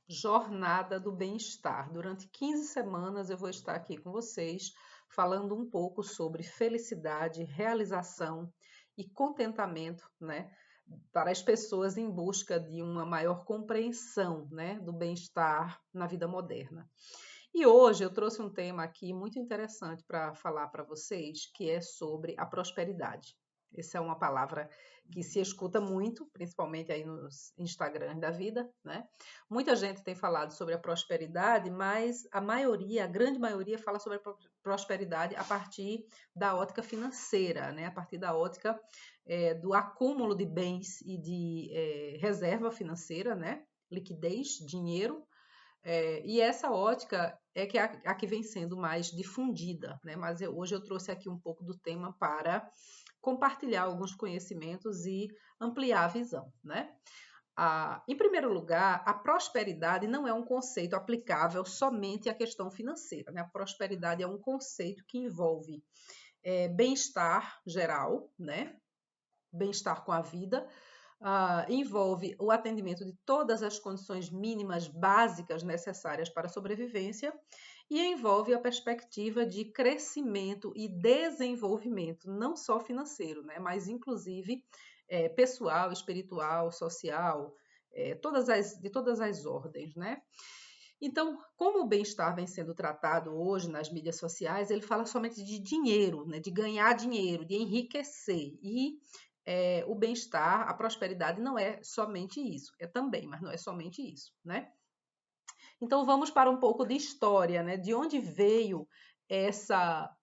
Jornada do Bem-Estar. Durante 15 semanas eu vou estar aqui com vocês falando um pouco sobre felicidade, realização e contentamento, né, para as pessoas em busca de uma maior compreensão, né, do bem-estar na vida moderna. E hoje eu trouxe um tema aqui muito interessante para falar para vocês, que é sobre a prosperidade. Essa é uma palavra que se escuta muito, principalmente aí nos Instagrams da vida, né? Muita gente tem falado sobre a prosperidade, mas a maioria, a grande maioria, fala sobre a prosperidade a partir da ótica financeira, né? A partir da ótica do acúmulo de bens e de reserva financeira, né? Liquidez, dinheiro, e essa ótica é que a que vem sendo mais difundida, né? Mas hoje eu trouxe aqui um pouco do tema para compartilhar alguns conhecimentos e ampliar a visão, né? Em primeiro lugar, a prosperidade não é um conceito aplicável somente à questão financeira, né? A prosperidade é um conceito que envolve bem-estar geral, né? Bem-estar com a vida, envolve o atendimento de todas as condições mínimas básicas necessárias para a sobrevivência e envolve a perspectiva de crescimento e desenvolvimento, não só financeiro, né, mas inclusive pessoal, espiritual, social, de todas as ordens, né? Então, como o bem-estar vem sendo tratado hoje nas mídias sociais, ele fala somente de dinheiro, né, de ganhar dinheiro, de enriquecer. E o bem-estar, a prosperidade não é somente isso, é também, mas não é somente isso, né? Então vamos para um pouco de história, né? De onde veio essa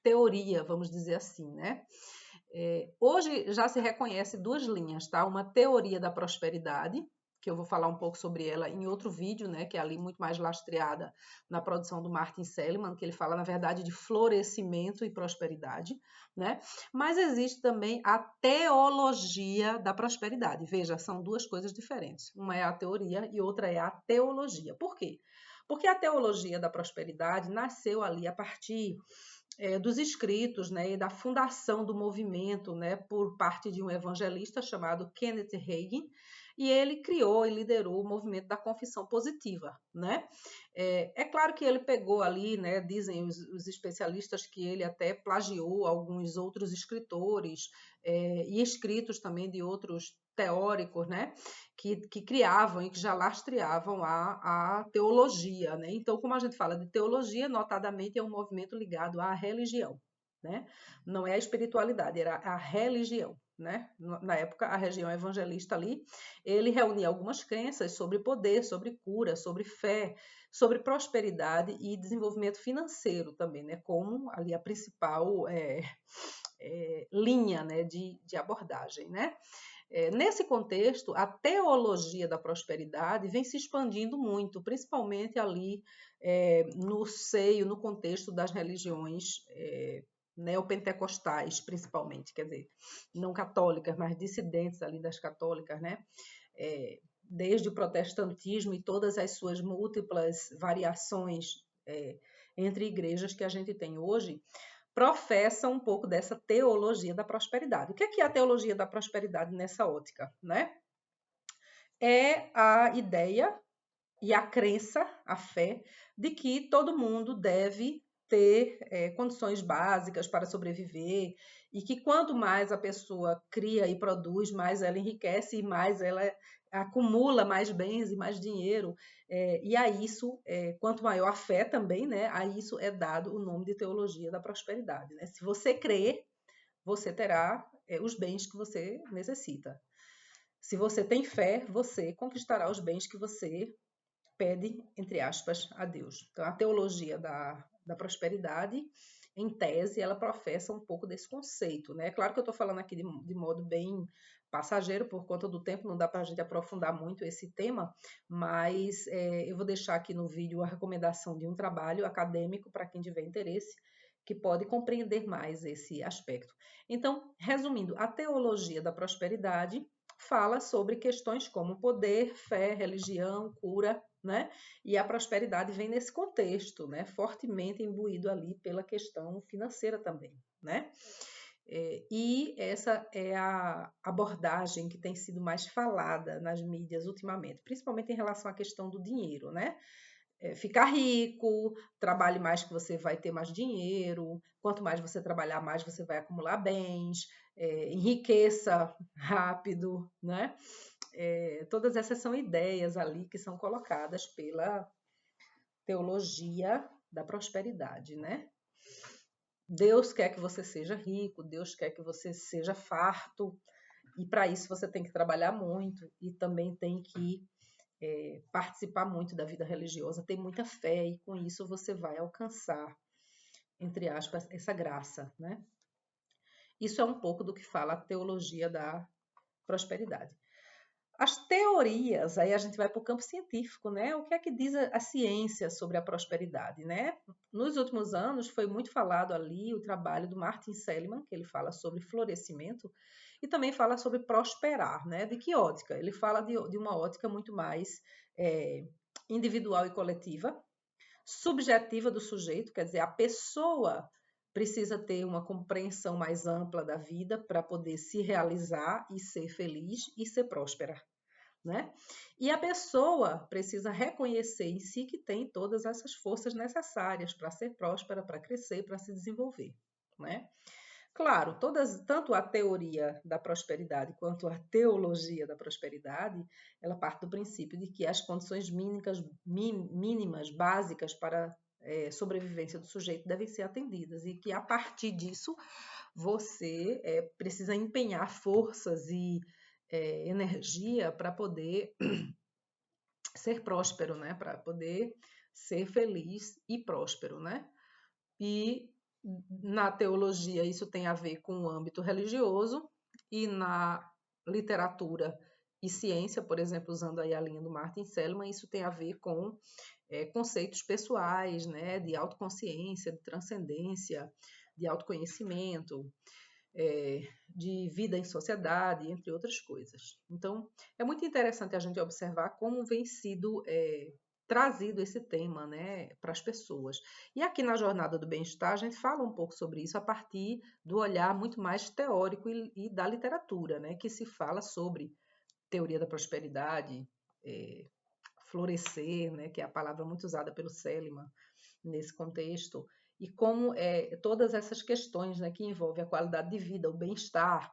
teoria, vamos dizer assim, né? Hoje já se reconhece duas linhas, tá? Uma teoria da prosperidade, que eu vou falar um pouco sobre ela em outro vídeo, né? Que é ali muito mais lastreada na produção do Martin Seligman, que ele fala, na verdade, de florescimento e prosperidade, né? Mas existe também a teologia da prosperidade. Veja, são duas coisas diferentes. Uma é a teoria e outra é a teologia. Por quê? Porque a teologia da prosperidade nasceu ali a partir dos escritos, né, e da fundação do movimento, né, por parte de um evangelista chamado Kenneth Hagin, e ele criou e liderou o movimento da confissão positiva, né? Claro que ele pegou ali, né, dizem os especialistas que ele até plagiou alguns outros escritores e escritos também de outros teóricos, né, que criavam e que já lastreavam a teologia, né? Então, como a gente fala de teologia, notadamente é um movimento ligado à religião, né? Não é a espiritualidade, era a religião, né? Na época, a região evangelista ali, ele reunia algumas crenças sobre poder, sobre cura, sobre fé, sobre prosperidade e desenvolvimento financeiro também, né? Como ali a principal linha, né, de abordagem, né? Nesse contexto, a teologia da prosperidade vem se expandindo muito, principalmente ali no seio, no contexto das religiões neopentecostais, principalmente, quer dizer, não católicas, mas dissidentes ali das católicas, né? Desde o protestantismo e todas as suas múltiplas variações entre igrejas que a gente tem hoje, professa um pouco dessa teologia da prosperidade. O que é a teologia da prosperidade nessa ótica, né? É a ideia e a crença, a fé, de que todo mundo deve ter condições básicas para sobreviver e que quanto mais a pessoa cria e produz, mais ela enriquece e mais ela acumula mais bens e mais dinheiro. E a isso, quanto maior a fé também, né, a isso é dado o nome de teologia da prosperidade. Né? Se você crer, você terá os bens que você necessita. Se você tem fé, você conquistará os bens que você pede, entre aspas, a Deus. Então, a teologia da prosperidade, em tese, ela professa um pouco desse conceito, né? Claro que eu estou falando aqui de modo bem passageiro, por conta do tempo, não dá para a gente aprofundar muito esse tema, mas eu vou deixar aqui no vídeo a recomendação de um trabalho acadêmico para quem tiver interesse, que pode compreender mais esse aspecto. Então, resumindo, a teologia da prosperidade fala sobre questões como poder, fé, religião, cura, né? E a prosperidade vem nesse contexto, né? Fortemente imbuído ali pela questão financeira também, né? E essa é a abordagem que tem sido mais falada nas mídias ultimamente, principalmente em relação à questão do dinheiro, né? Ficar rico, trabalhe mais que você vai ter mais dinheiro, quanto mais você trabalhar, mais você vai acumular bens, enriqueça rápido, né? Todas essas são ideias ali que são colocadas pela teologia da prosperidade, né? Deus quer que você seja rico, Deus quer que você seja farto, e para isso você tem que trabalhar muito e também tem que participar muito da vida religiosa, ter muita fé, e com isso você vai alcançar, entre aspas, essa graça, né? Isso é um pouco do que fala a teologia da prosperidade. As teorias, aí a gente vai para o campo científico, né? O que é que diz a ciência sobre a prosperidade, né? Nos últimos anos foi muito falado ali o trabalho do Martin Seligman, que ele fala sobre florescimento e também fala sobre prosperar, né? De que ótica? Ele fala de uma ótica muito mais individual e coletiva, subjetiva do sujeito, quer dizer, a pessoa precisa ter uma compreensão mais ampla da vida para poder se realizar e ser feliz e ser próspera, né? E a pessoa precisa reconhecer em si que tem todas essas forças necessárias para ser próspera, para crescer, para se desenvolver, né? Claro, tanto a teoria da prosperidade quanto a teologia da prosperidade, ela parte do princípio de que as condições mínimas básicas para sobrevivência do sujeito devem ser atendidas e que a partir disso você precisa empenhar forças e energia para poder ser próspero, né? Para poder ser feliz e próspero, né? E na teologia isso tem a ver com o âmbito religioso, e na literatura e ciência, por exemplo, usando aí a linha do Martin Seligman, isso tem a ver com conceitos pessoais, né, de autoconsciência, de transcendência, de autoconhecimento, de vida em sociedade, entre outras coisas. Então, é muito interessante a gente observar como vem sido trazido esse tema, né, para as pessoas. E aqui na Jornada do Bem-Estar, a gente fala um pouco sobre isso a partir do olhar muito mais teórico e da literatura, né, que se fala sobre teoria da prosperidade, florescer, né, que é a palavra muito usada pelo Seligman nesse contexto, e como todas essas questões, né, que envolvem a qualidade de vida, o bem-estar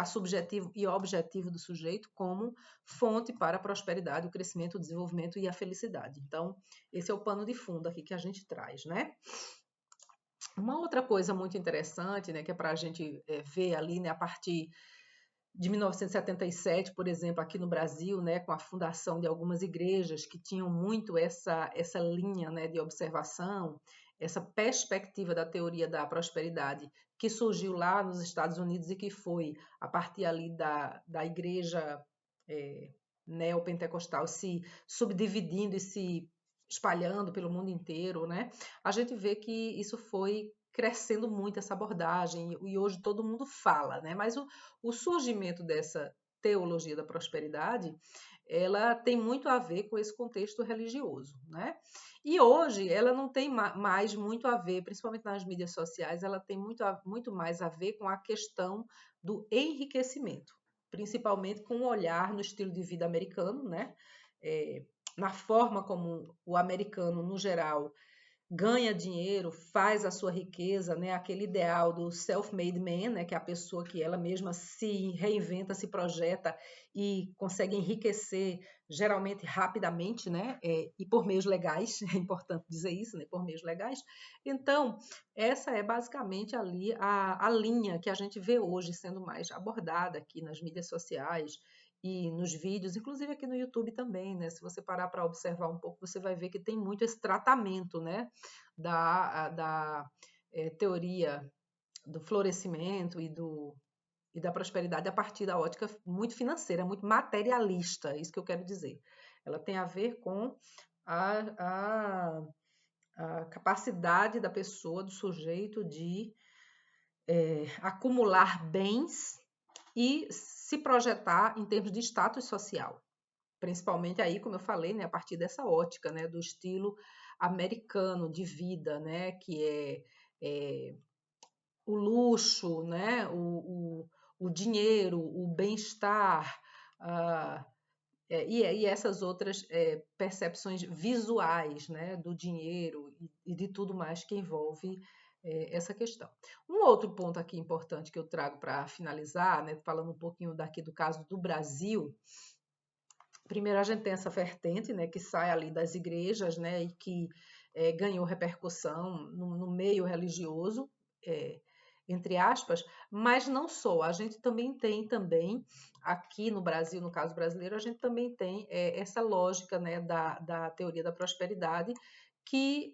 subjetivo e objetivo do sujeito como fonte para a prosperidade, o crescimento, o desenvolvimento e a felicidade. Então, esse é o pano de fundo aqui que a gente traz, né? Uma outra coisa muito interessante, né, que é para a gente ver ali, né, a partir de 1977, por exemplo, aqui no Brasil, né, com a fundação de algumas igrejas que tinham muito essa linha, né, de observação, essa perspectiva da teoria da prosperidade que surgiu lá nos Estados Unidos e que foi a partir ali da igreja neopentecostal se subdividindo e se espalhando pelo mundo inteiro, né? A gente vê que isso foi crescendo muito, essa abordagem, e hoje todo mundo fala, né? Mas o surgimento dessa teologia da prosperidade, ela tem muito a ver com esse contexto religioso, né? E hoje ela não tem mais muito a ver, principalmente nas mídias sociais, ela tem muito mais a ver com a questão do enriquecimento, principalmente com o olhar no estilo de vida americano, né? Na forma como o americano, no geral, ganha dinheiro, faz a sua riqueza, né? Aquele ideal do self-made man, né? Que é a pessoa que ela mesma se reinventa, se projeta e consegue enriquecer, geralmente rapidamente, né? E por meios legais, é importante dizer isso, né? Por meios legais. Então, essa é basicamente ali a linha que a gente vê hoje sendo mais abordada aqui nas mídias sociais e nos vídeos, inclusive aqui no YouTube também, né? Se você parar para observar um pouco, você vai ver que tem muito esse tratamento, né? Da teoria do florescimento e da prosperidade a partir da ótica muito financeira, muito materialista, isso que eu quero dizer. Ela tem a ver com a capacidade da pessoa, do sujeito, de acumular bens e se projetar em termos de status social. Principalmente aí, como eu falei, né, a partir dessa ótica, né, do estilo americano de vida, né, que é o luxo, né? O dinheiro, o bem-estar, e essas outras percepções visuais, né? Do dinheiro e de tudo mais que envolve essa questão. Um outro ponto aqui importante que eu trago para finalizar, né? Falando um pouquinho daqui do caso do Brasil. Primeiro, a gente tem essa vertente, né, que sai ali das igrejas, né, e que ganhou repercussão no meio religioso, entre aspas, mas não só. A gente também tem aqui no Brasil, no caso brasileiro, a gente também tem essa lógica, né, da teoria da prosperidade, que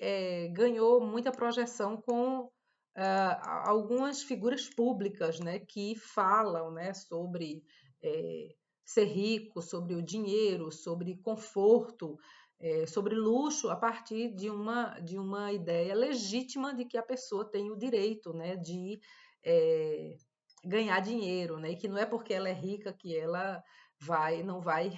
ganhou muita projeção com algumas figuras públicas, né, que falam, né, sobre ser rico, sobre o dinheiro, sobre conforto, sobre luxo, a partir de uma ideia legítima de que a pessoa tem o direito, né, de ganhar dinheiro, né, e que não é porque ela é rica que ela não vai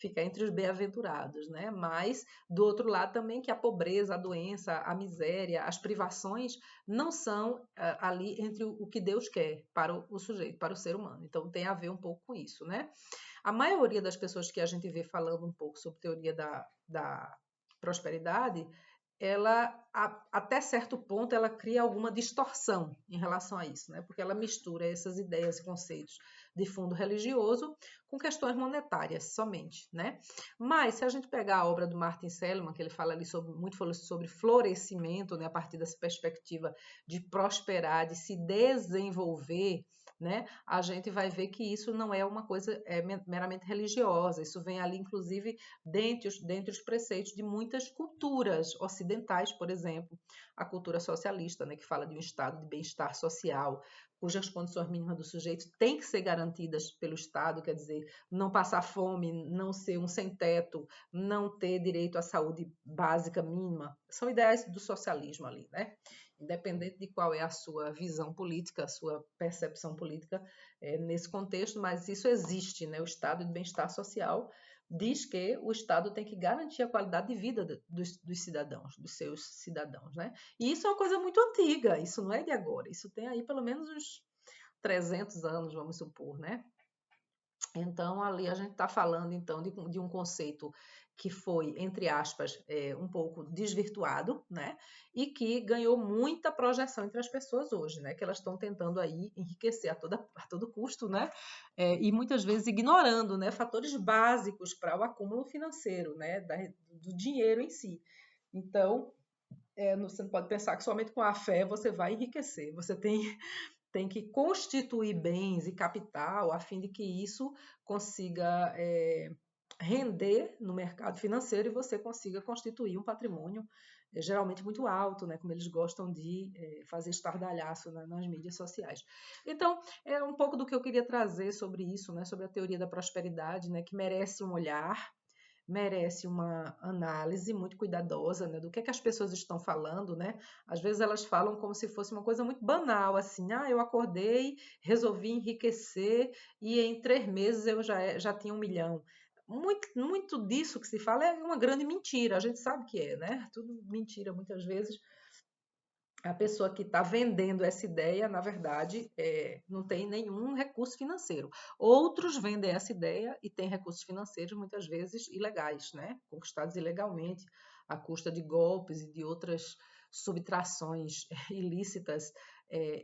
ficar entre os bem-aventurados, né? Mas do outro lado também que a pobreza, a doença, a miséria, as privações não são ali entre o que Deus quer para o sujeito, para o ser humano. Então tem a ver um pouco com isso, né? A maioria das pessoas que a gente vê falando um pouco sobre teoria da prosperidade, ela, até certo ponto, ela cria alguma distorção em relação a isso, né? Porque ela mistura essas ideias e conceitos de fundo religioso com questões monetárias somente, né? Mas se a gente pegar a obra do Martin Seligman, que ele fala ali muito sobre florescimento, né? A partir dessa perspectiva de prosperar, de se desenvolver, né? A gente vai ver que isso não é uma coisa meramente religiosa, isso vem ali, inclusive, dentre os preceitos de muitas culturas ocidentais, por exemplo, a cultura socialista, né, que fala de um estado de bem-estar social, cujas condições mínimas do sujeito têm que ser garantidas pelo Estado, quer dizer, não passar fome, não ser um sem-teto, não ter direito à saúde básica mínima, são ideias do socialismo ali, né? Independente de qual é a sua visão política, a sua percepção política nesse contexto, mas isso existe, né? O estado de bem-estar social diz que o Estado tem que garantir a qualidade de vida dos cidadãos, dos seus cidadãos, né? E isso é uma coisa muito antiga, isso não é de agora, isso tem aí pelo menos uns 300 anos, vamos supor, né? Então, ali a gente está falando, então, de um conceito que foi, entre aspas, um pouco desvirtuado, né? E que ganhou muita projeção entre as pessoas hoje, né? Que elas estão tentando aí enriquecer a todo custo, né? E muitas vezes ignorando, né? Fatores básicos para o acúmulo financeiro, né? Do dinheiro em si. Então, você não pode pensar que somente com a fé você vai enriquecer. Você tem que constituir bens e capital a fim de que isso consiga render no mercado financeiro e você consiga constituir um patrimônio geralmente muito alto, né, como eles gostam de fazer estardalhaço nas mídias sociais. Então, é um pouco do que eu queria trazer sobre isso, né, sobre a teoria da prosperidade, né, que merece um olhar, merece uma análise muito cuidadosa, né, do que as pessoas estão falando, né? Às vezes elas falam como se fosse uma coisa muito banal, assim, eu acordei, resolvi enriquecer e em 3 meses eu já tinha 1 milhão. Muito disso que se fala é uma grande mentira, a gente sabe que né? Tudo mentira muitas vezes. A pessoa que está vendendo essa ideia, na verdade, não tem nenhum recurso financeiro. Outros vendem essa ideia e têm recursos financeiros, muitas vezes ilegais, né? Conquistados ilegalmente, à custa de golpes e de outras subtrações ilícitas,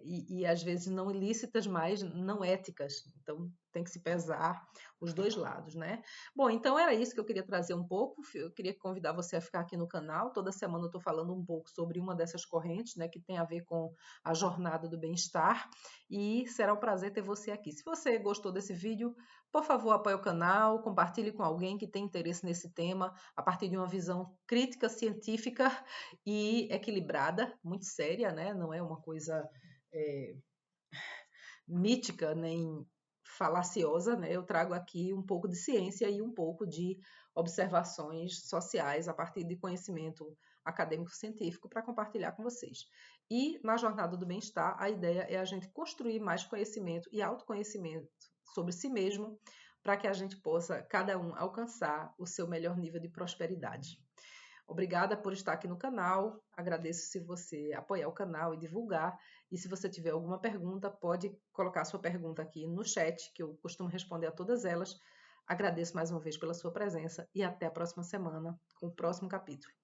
e às vezes não ilícitas, mas não éticas. Então, tem que se pesar os dois lados, né? Bom, então era isso que eu queria trazer um pouco. Eu queria convidar você a ficar aqui no canal. Toda semana eu estou falando um pouco sobre uma dessas correntes, né, que tem a ver com a jornada do bem-estar. E será um prazer ter você aqui. Se você gostou desse vídeo, por favor, apoie o canal, compartilhe com alguém que tem interesse nesse tema, a partir de uma visão crítica, científica e equilibrada, muito séria, né? Não é uma coisa mítica nem falaciosa, né? Eu trago aqui um pouco de ciência e um pouco de observações sociais a partir de conhecimento acadêmico-científico para compartilhar com vocês. E na jornada do bem-estar, a ideia é a gente construir mais conhecimento e autoconhecimento sobre si mesmo para que a gente possa, cada um, alcançar o seu melhor nível de prosperidade. Obrigada por estar aqui no canal. Agradeço se você apoiar o canal e divulgar. E se você tiver alguma pergunta, pode colocar sua pergunta aqui no chat, que eu costumo responder a todas elas. Agradeço mais uma vez pela sua presença e até a próxima semana com o próximo capítulo.